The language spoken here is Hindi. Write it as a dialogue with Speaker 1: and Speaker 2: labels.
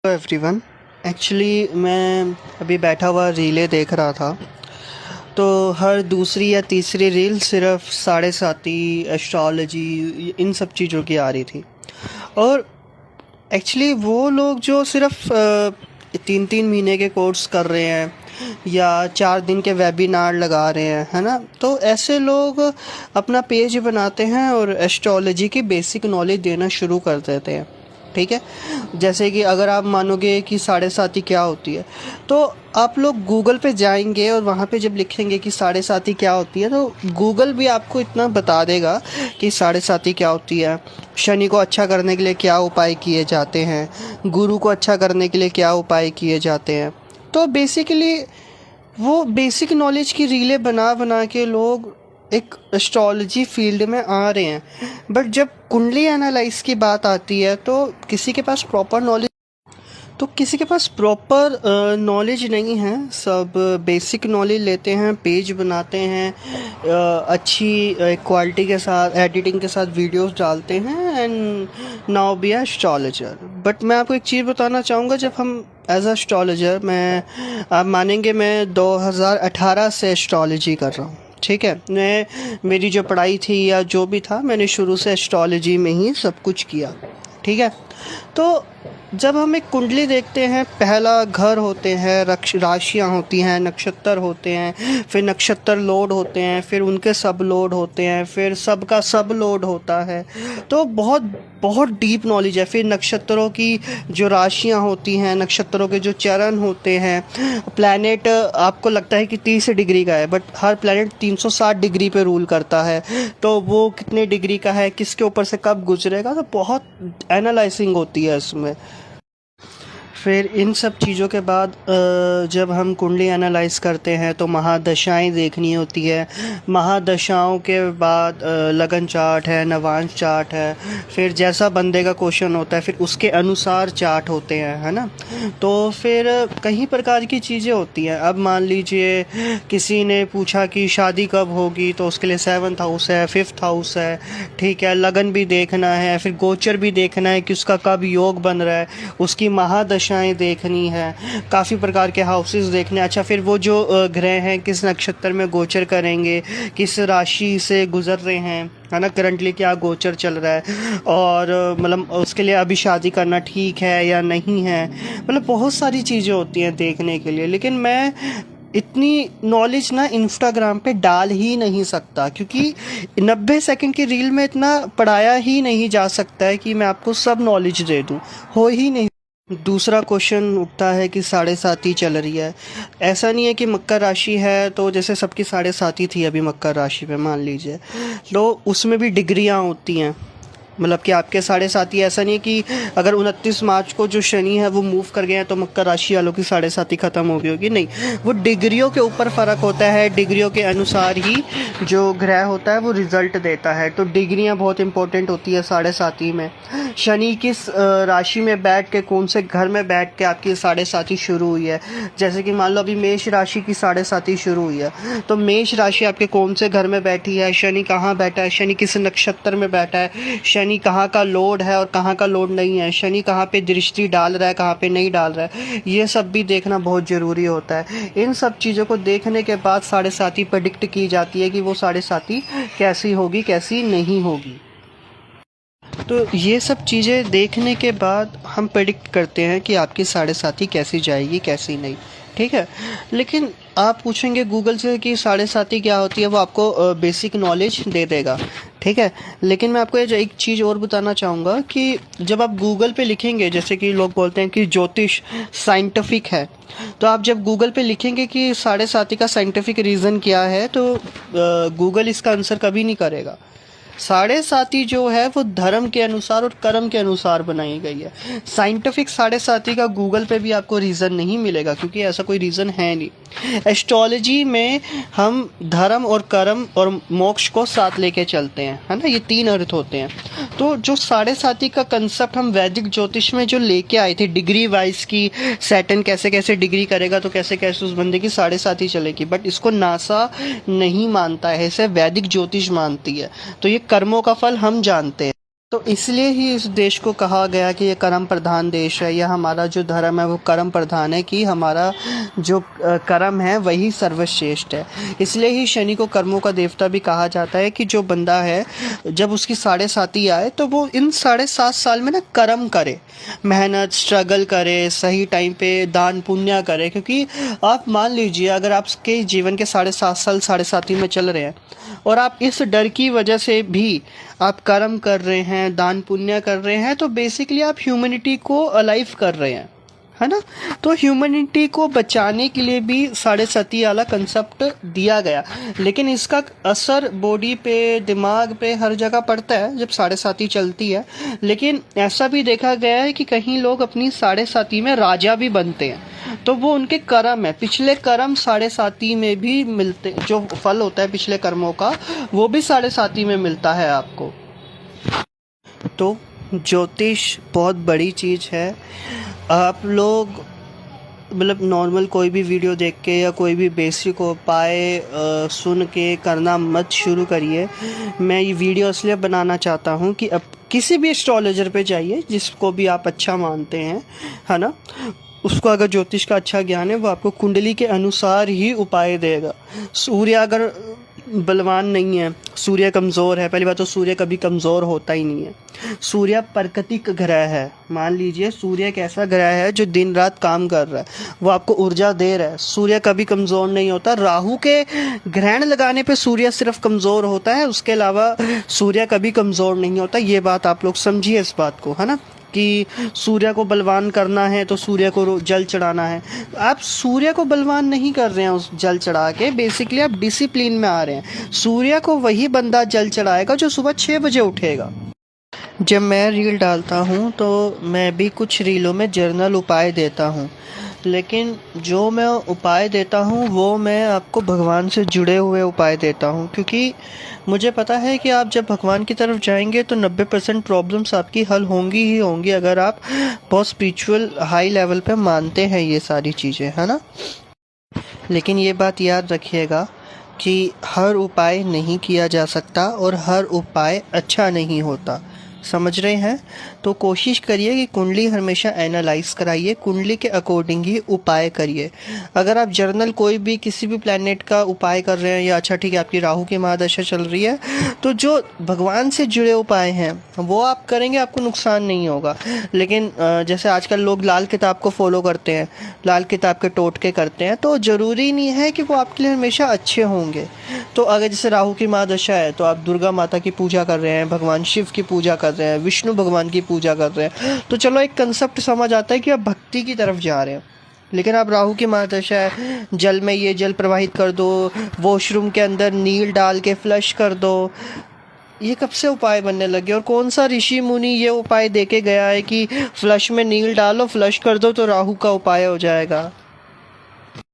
Speaker 1: Hello everyone. एक्चुअली मैं अभी बैठा हुआ रीलें देख रहा था, तो हर दूसरी या तीसरी रील सिर्फ साढ़े साती, एस्ट्रोलॉजी, इन सब चीज़ों की आ रही थी। और एक्चुअली वो लोग जो सिर्फ 3-3 महीने के कोर्स कर रहे हैं या 4 दिन के वेबिनार लगा रहे हैं, है ना, तो ऐसे लोग अपना पेज बनाते हैं और एस्ट्रोलॉजी की बेसिक नॉलेज देना शुरू कर देते हैं। ठीक है, जैसे कि अगर आप मानोगे कि साढ़े साती क्या होती है, तो आप लोग गूगल पे जाएंगे और वहाँ पे जब लिखेंगे कि साढ़े साती क्या होती है, तो गूगल भी आपको इतना बता देगा कि साढ़े साती क्या होती है, शनि को अच्छा करने के लिए क्या उपाय किए जाते हैं, गुरु को अच्छा करने के लिए क्या उपाय किए जाते हैं। तो बेसिकली वो बेसिक नॉलेज की रीलें बना बना के लोग एक एस्ट्रोलॉजी फील्ड में आ रहे हैं। बट जब कुंडली एनालाइज की बात आती है तो किसी के पास प्रॉपर नॉलेज नहीं है। सब बेसिक नॉलेज लेते हैं, पेज बनाते हैं, अच्छी क्वालिटी के साथ, एडिटिंग के साथ वीडियोस डालते हैं and now be astrologer. But मैं आपको एक चीज़ बताना चाहूँगा, जब हम एज अ एस्ट्रोलॉजर, आप मानेंगे मैं 2018 से एस्ट्रोलॉजी कर रहा हूँ। ठीक है, मेरी जो पढ़ाई थी या जो भी था, मैंने शुरू से एस्ट्रोलॉजी में ही सब कुछ किया। ठीक है, तो जब हम एक कुंडली देखते हैं, पहला घर होते हैं, राशियाँ होती हैं, नक्षत्र होते हैं, फिर नक्षत्र लोड होते हैं, फिर उनके सब लोड होते हैं, फिर सबका सब लोड होता है। तो बहुत बहुत डीप नॉलेज है। फिर नक्षत्रों की जो राशियाँ होती हैं, नक्षत्रों के जो चरण होते हैं, प्लैनेट आपको लगता है कि 30 डिग्री का है, बट हर प्लैनेट 360 डिग्री पे रूल करता है। तो वो कितने डिग्री का है, किसके ऊपर से कब गुजरेगा, तो बहुत एनालाइजिंग होती है इसमें। फिर इन सब चीज़ों के बाद जब हम कुंडली एनालाइज करते हैं तो महादशाएं देखनी होती है। महादशाओं के बाद लगन चार्ट है, नवांश चार्ट है, फिर जैसा बंदे का क्वेश्चन होता है फिर उसके अनुसार चार्ट होते हैं, है ना। तो फिर कई प्रकार की चीज़ें होती हैं। अब मान लीजिए किसी ने पूछा कि शादी कब होगी, तो उसके लिए 7th हाउस है, 5th हाउस है, ठीक है, लगन भी देखना है, फिर गोचर भी देखना है कि उसका कब योग बन रहा है, उसकी महादशा देखनी है, काफ़ी प्रकार के हाउसेस देखने। अच्छा, फिर वो जो ग्रह हैं किस नक्षत्र में गोचर करेंगे, किस राशि से गुजर रहे हैं, है ना, करंटली क्या गोचर चल रहा है, और मतलब उसके लिए अभी शादी करना ठीक है या नहीं है। मतलब बहुत सारी चीज़ें होती हैं देखने के लिए, लेकिन मैं इतनी नॉलेज ना इंस्टाग्राम पे डाल ही नहीं सकता, क्योंकि 90 सेकंड की रील में इतना पढ़ाया ही नहीं जा सकता है कि मैं आपको सब नॉलेज दे दूँ, हो ही नहीं। दूसरा क्वेश्चन उठता है कि साढ़े साती चल रही है। ऐसा नहीं है कि मकर राशि है तो जैसे सबकी साढ़े साती थी अभी मकर राशि पे मान लीजिए, तो उसमें भी डिग्रियां होती हैं। मतलब कि आपके साढ़े साती, ऐसा नहीं है कि अगर 29 मार्च को जो शनि है वो मूव कर गए हैं तो मकर राशि वालों की साढ़े साती ख़त्म हो गई होगी, नहीं। वो डिग्रियों के ऊपर फ़र्क होता है, डिग्रियों के अनुसार ही जो ग्रह होता है वो रिज़ल्ट देता है। तो डिग्रियां बहुत इंपॉर्टेंट होती है साढ़े साती में। शनि किस राशि में बैठ के, कौन से घर में बैठ के आपकी साढ़े साती शुरू हुई है। जैसे कि मान लो अभी मेष राशि की साढ़े साती शुरू हुई है, तो मेष राशि आपके कौन से घर में बैठी है, शनि कहाँ बैठा है, शनि किस नक्षत्र में बैठा है, शनि कहाँ का लोड है और कहाँ का लोड नहीं है, शनि कहाँ पे दृष्टि डाल रहा है, कहाँ पे नहीं डाल रहा है, ये सब भी देखना बहुत ज़रूरी होता है। इन सब चीज़ों को देखने के बाद साढ़े साती प्रेडिक्ट की जाती है कि वो साढ़े साती कैसी होगी, कैसी नहीं होगी। तो ये सब चीज़ें देखने के बाद हम प्रेडिक्ट करते हैं कि आपकी साढ़े साती कैसी जाएगी, कैसी नहीं। ठीक है, लेकिन आप पूछेंगे गूगल से कि साढ़े साती क्या होती है, वो आपको बेसिक नॉलेज दे देगा। ठीक है, लेकिन मैं आपको एक चीज़ और बताना चाहूँगा कि जब आप गूगल पे लिखेंगे, जैसे कि लोग बोलते हैं कि ज्योतिष साइंटिफिक है, तो आप जब गूगल पे लिखेंगे कि साढ़े साती का साइंटिफिक रीज़न क्या है, तो गूगल इसका आंसर कभी नहीं करेगा। साढ़े साती जो है वो धर्म के अनुसार और कर्म के अनुसार बनाई गई है। साइंटिफिक साढ़े साती का गूगल पे भी आपको रीज़न नहीं मिलेगा, क्योंकि ऐसा कोई रीज़न है नहीं। एस्ट्रोलॉजी में हम धर्म और कर्म और मोक्ष को साथ लेके चलते हैं, है ना, ये 3 अर्थ होते हैं। तो जो साढ़े साती का कंसेप्ट हम वैदिक ज्योतिष में जो लेके आए थे, डिग्री वाइज की सैटर्न कैसे कैसे डिग्री करेगा तो कैसे कैसे उस बंदे की साढ़े साती चलेगी, बट इसको नासा नहीं मानता है, इसे वैदिक ज्योतिष मानती है। तो ये कर्मों का फल हम जानते हैं। तो इसलिए ही इस देश को कहा गया कि ये कर्म प्रधान देश है, या हमारा जो धर्म है वो कर्म प्रधान है, कि हमारा जो कर्म है वही सर्वश्रेष्ठ है। इसलिए ही शनि को कर्मों का देवता भी कहा जाता है, कि जो बंदा है जब उसकी 7.5 आए तो वो इन 7.5 साल में ना कर्म करे, मेहनत स्ट्रगल करे, सही टाइम पे दान पुण्य करे। क्योंकि आप मान लीजिए अगर आपके जीवन के 7.5 साल 7.5 में चल रहे हैं और आप इस डर की वजह से भी आप कर्म कर रहे हैं, दान पुण्य कर रहे हैं, तो बेसिकली आप ह्यूमैनिटी को अलाइव कर रहे हैं, है ना। तो ह्यूमैनिटी को बचाने के लिए भी 7.5 वाला कंसेप्ट दिया गया, लेकिन इसका असर बॉडी पे, दिमाग पे, हर जगह पड़ता है जब 7.5 चलती है। लेकिन ऐसा भी देखा गया है कि कहीं लोग अपनी 7.5 में राजा भी बनते हैं, तो वो उनके कर्म है, पिछले कर्म 7.5 में भी मिलते, जो फल होता है पिछले कर्मों का वो भी 7.5 में मिलता है आपको। तो ज्योतिष बहुत बड़ी चीज़ है। आप लोग मतलब नॉर्मल कोई भी वीडियो देख के या कोई भी बेसिक उपाय सुन के करना मत शुरू करिए। मैं ये वीडियो इसलिए बनाना चाहता हूँ कि अब किसी भी एस्ट्रोलॉजर पे जाइए जिसको भी आप अच्छा मानते हैं, है ना, उसको अगर ज्योतिष का अच्छा ज्ञान है वो आपको कुंडली के अनुसार ही उपाय देगा। सूर्य अगर बलवान नहीं है, सूर्य कमज़ोर है, पहली बात तो सूर्य कभी कमज़ोर होता ही नहीं है। सूर्य प्राकृतिक ग्रह है। मान लीजिए सूर्य एक ऐसा ग्रह है जो दिन रात काम कर रहा है, वो आपको ऊर्जा दे रहा है। सूर्य कभी कमज़ोर नहीं होता। राहु के ग्रहण लगाने पे सूर्य सिर्फ कमज़ोर होता है, उसके अलावा सूर्य कभी कमज़ोर नहीं होता। ये बात आप लोग समझिए इस बात को, है ना, कि सूर्य को बलवान करना है तो सूर्य को जल चढ़ाना है। आप सूर्य को बलवान नहीं कर रहे हैं उस जल चढ़ा के, बेसिकली आप डिसिप्लिन में आ रहे हैं। सूर्य को वही बंदा जल चढ़ाएगा जो सुबह 6 बजे उठेगा। जब मैं रील डालता हूँ तो मैं भी कुछ रीलों में जर्नल उपाय देता हूँ, लेकिन जो मैं उपाय देता हूँ वो मैं आपको भगवान से जुड़े हुए उपाय देता हूँ। क्योंकि मुझे पता है कि आप जब भगवान की तरफ जाएंगे तो 90% प्रॉब्लम्स आपकी हल होंगी ही होंगी, अगर आप बहुत स्पिरिचुअल हाई लेवल पे मानते हैं ये सारी चीज़ें, है ना। लेकिन ये बात याद रखिएगा कि हर उपाय नहीं किया जा सकता और हर उपाय अच्छा नहीं होता, समझ रहे हैं। तो कोशिश करिए कि कुंडली हमेशा एनालाइज कराइए, कुंडली के अकॉर्डिंग ही उपाय करिए। अगर आप जर्नल कोई भी किसी भी प्लैनेट का उपाय कर रहे हैं, या अच्छा ठीक है आपकी राहु की महादशा चल रही है, तो जो भगवान से जुड़े उपाय हैं वो आप करेंगे, आपको नुकसान नहीं होगा। लेकिन जैसे आजकल लोग लाल किताब को फॉलो करते हैं, लाल किताब के टोटके करते हैं, तो ज़रूरी नहीं है कि वो आपके लिए हमेशा अच्छे होंगे। तो अगर जैसे राहु की महादशा है तो आप दुर्गा माता की पूजा कर रहे हैं, भगवान शिव की पूजा कर रहे हैं, विष्णु भगवान की पूजा कर रहे हैं, तो चलो एक कंसेप्ट समझ आता है कि आप भक्ति की तरफ जा रहे हैं। लेकिन आप राहु की महादशा है, जल में ये जल प्रवाहित कर दो, वॉशरूम के अंदर नील डाल के फ्लश कर दो, ये कब से उपाय बनने लगे? और कौन सा ऋषि मुनि ये उपाय दे के गया है कि फ्लश में नील डालो, फ्लश कर दो तो राहु का उपाय हो जाएगा?